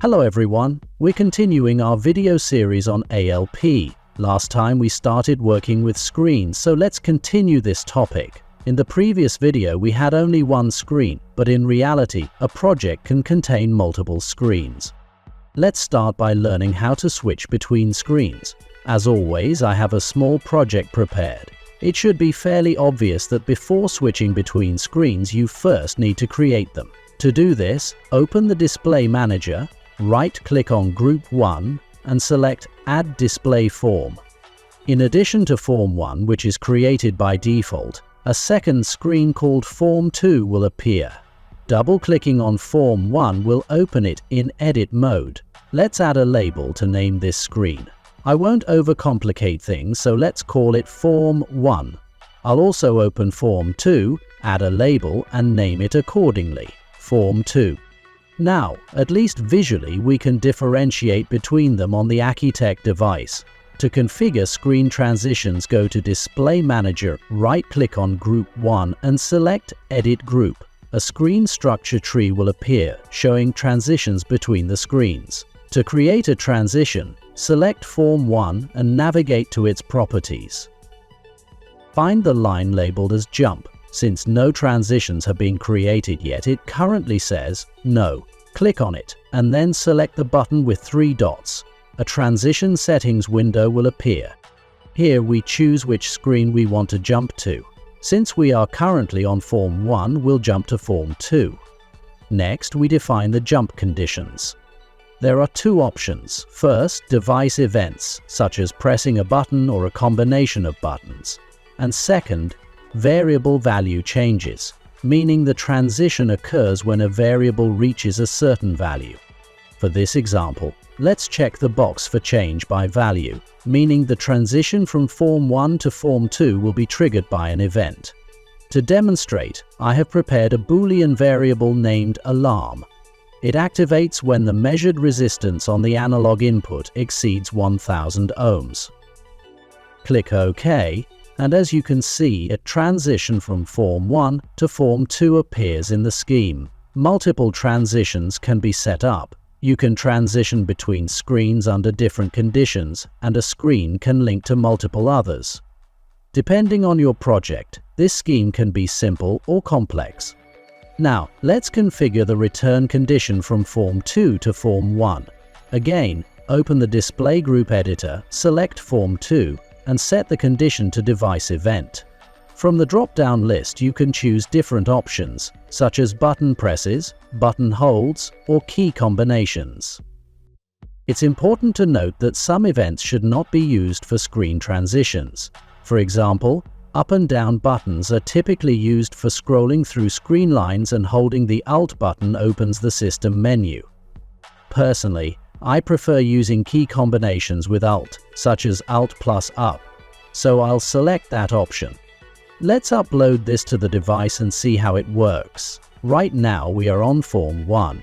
Hello everyone, we're continuing our video series on ALP. Last time we started working with screens, so let's continue this topic. In the previous video we had only one screen, but in reality a project can contain multiple screens. Let's start by learning how to switch between screens. As always, I have a small project prepared. It should be fairly obvious that before switching between screens you first need to create them. To do this, open the Display Manager, right-click on Group 1 and select Add Display Form. In addition to Form 1, which is created by default, a second screen called Form 2 will appear. Double-clicking on Form 1 will open it in Edit mode. Let's add a label to name this screen. I won't overcomplicate things, so let's call it Form 1. I'll also open Form 2, add a label and name it accordingly, Form 2. Now, at least visually, we can differentiate between them on the akYtec device. To configure screen transitions, go to Display Manager, right-click on Group 1 and select Edit Group. A screen structure tree will appear, showing transitions between the screens. To create a transition, select Form 1 and navigate to its properties. Find the line labeled as Jump. Since no transitions have been created yet, it currently says No. Click on it, and then select the button with 3 dots. A transition settings window will appear. Here we choose which screen we want to jump to. Since we are currently on Form 1, we'll jump to Form 2. Next, we define the jump conditions. There are 2 options. First, device events, such as pressing a button or a combination of buttons. And second, variable value changes, meaning the transition occurs when a variable reaches a certain value. For this example, let's check the box for change by value, meaning the transition from Form 1 to Form 2 will be triggered by an event. To demonstrate, I have prepared a Boolean variable named alarm. It activates when the measured resistance on the analog input exceeds 1000 ohms. Click OK. And as you can see, a transition from Form 1 to Form 2 appears in the scheme. Multiple transitions can be set up. You can transition between screens under different conditions, and a screen can link to multiple others. Depending on your project, this scheme can be simple or complex. Now, let's configure the return condition from Form 2 to Form 1. Again, open the Display Group Editor, select Form 2, and set the condition to device event. From the drop-down list you can choose different options, such as button presses, button holds, or key combinations. It's important to note that some events should not be used for screen transitions. For example, up and down buttons are typically used for scrolling through screen lines, and holding the Alt button opens the system menu. Personally, I prefer using key combinations with Alt, such as Alt plus Up, so I'll select that option. Let's upload this to the device and see how it works. Right now we are on Form 1.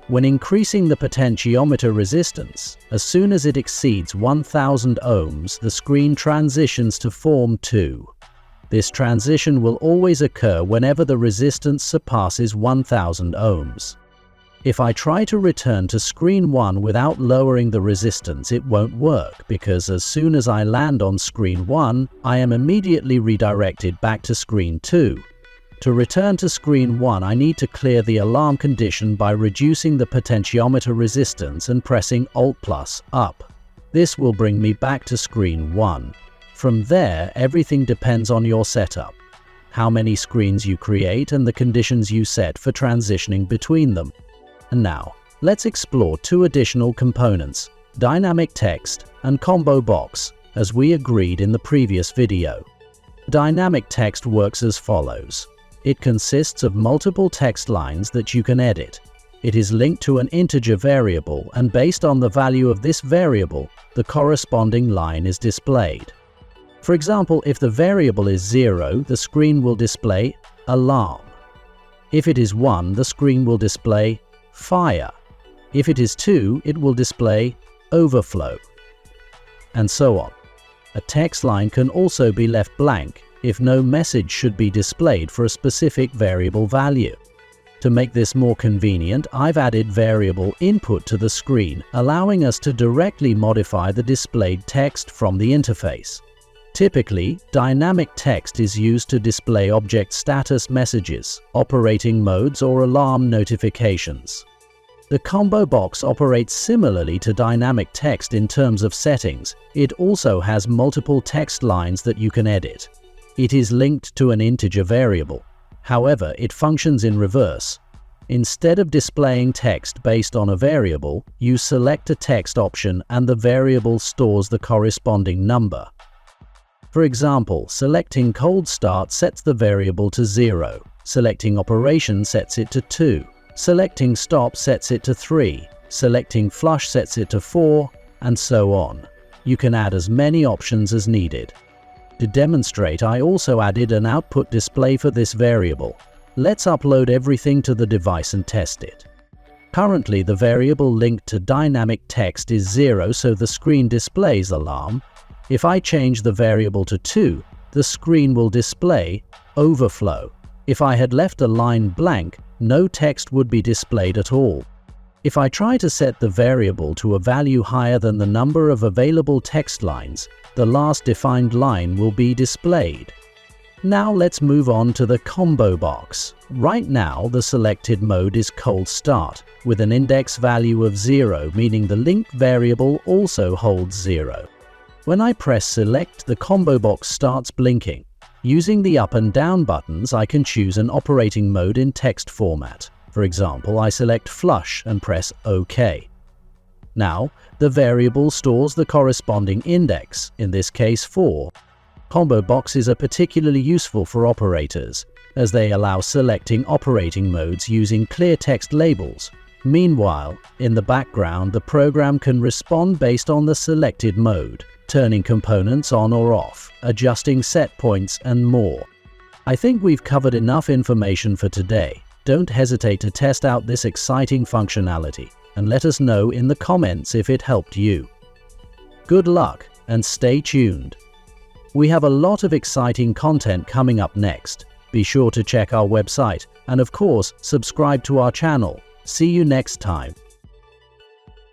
When increasing the potentiometer resistance, as soon as it exceeds 1000 ohms, the screen transitions to Form 2. This transition will always occur whenever the resistance surpasses 1000 ohms. If I try to return to screen 1 without lowering the resistance, it won't work, because as soon as I land on screen 1, I am immediately redirected back to screen 2. To return to screen 1, I need to clear the alarm condition by reducing the potentiometer resistance and pressing Alt plus Up. This will bring me back to screen 1. From there, everything depends on your setup, how many screens you create, and the conditions you set for transitioning between them. And now, let's explore 2 additional components, Dynamic Text and Combo Box, as we agreed in the previous video. Dynamic Text works as follows. It consists of multiple text lines that you can edit. It is linked to an integer variable, and based on the value of this variable, the corresponding line is displayed. For example, if the variable is 0, the screen will display Alarm. If it is 1, the screen will display Fire. If it is 2, it will display Overflow, and so on. A text line can also be left blank if no message should be displayed for a specific variable value. To make this more convenient, I've added variable input to the screen, allowing us to directly modify the displayed text from the interface. Typically, dynamic text is used to display object status messages, operating modes, or alarm notifications. The combo box operates similarly to dynamic text in terms of settings. It also has multiple text lines that you can edit. It is linked to an integer variable. However, it functions in reverse. Instead of displaying text based on a variable, you select a text option and the variable stores the corresponding number. For example, selecting cold start sets the variable to 0, selecting operation sets it to 2, selecting stop sets it to 3, selecting flush sets it to 4, and so on. You can add as many options as needed. To demonstrate, I also added an output display for this variable. Let's upload everything to the device and test it. Currently, the variable linked to dynamic text is 0, so the screen displays alarm. If I change the variable to 2, the screen will display overflow. If I had left a line blank, no text would be displayed at all. If I try to set the variable to a value higher than the number of available text lines, the last defined line will be displayed. Now let's move on to the combo box. Right now, the selected mode is cold start, with an index value of 0, meaning the linked variable also holds 0. When I press select, the combo box starts blinking. Using the up and down buttons, I can choose an operating mode in text format. For example, I select flush and press OK. Now, the variable stores the corresponding index, in this case 4. Combo boxes are particularly useful for operators, as they allow selecting operating modes using clear text labels. Meanwhile, in the background, the program can respond based on the selected mode, turning components on or off, adjusting set points, and more. I think we've covered enough information for today. Don't hesitate to test out this exciting functionality, and let us know in the comments if it helped you. Good luck, and stay tuned. We have a lot of exciting content coming up next. Be sure to check our website, and of course, subscribe to our channel. See you next time.